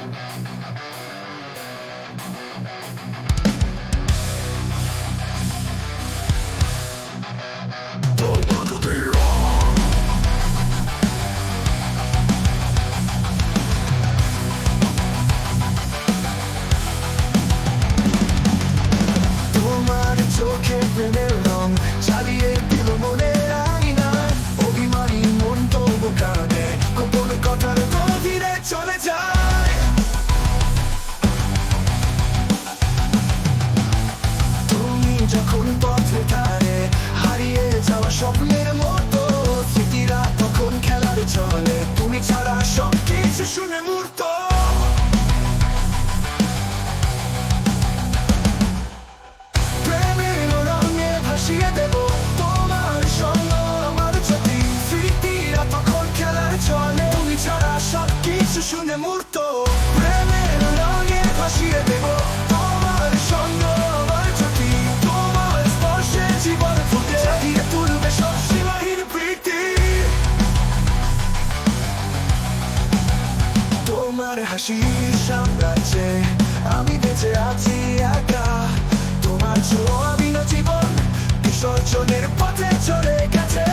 তোমার চোখে প্রেমের রং চালিয়ে দিল মনে আঙিনা, অভিমানী মন তবু কাঁদে, গোপন কথার গভীরে চলে যায়। তুমি যখন পথে ধারে হারিয়ে যাওয়া স্বপ্নের মতো, স্মৃতিরা তখন খেলার চলে, তুমি ছাড়া সব কিছু শুনে মূর্ত। শুনে মূর্ত প্রেমের রঙে ভাসিয়ে দেব তোমার সঙ্গ, আমার জ্যোতি তোমার স্পর্শে জীবন ফুটে দিয়ে তুলবে সব সীমাহীন প্রীতি। তোমার হাসির সাম্রাজ্যে আমি বেঁচে আছি একা, তোমার ছোঁয়া বিনা জীবন বিসর্জনের পথে চলে গেছে।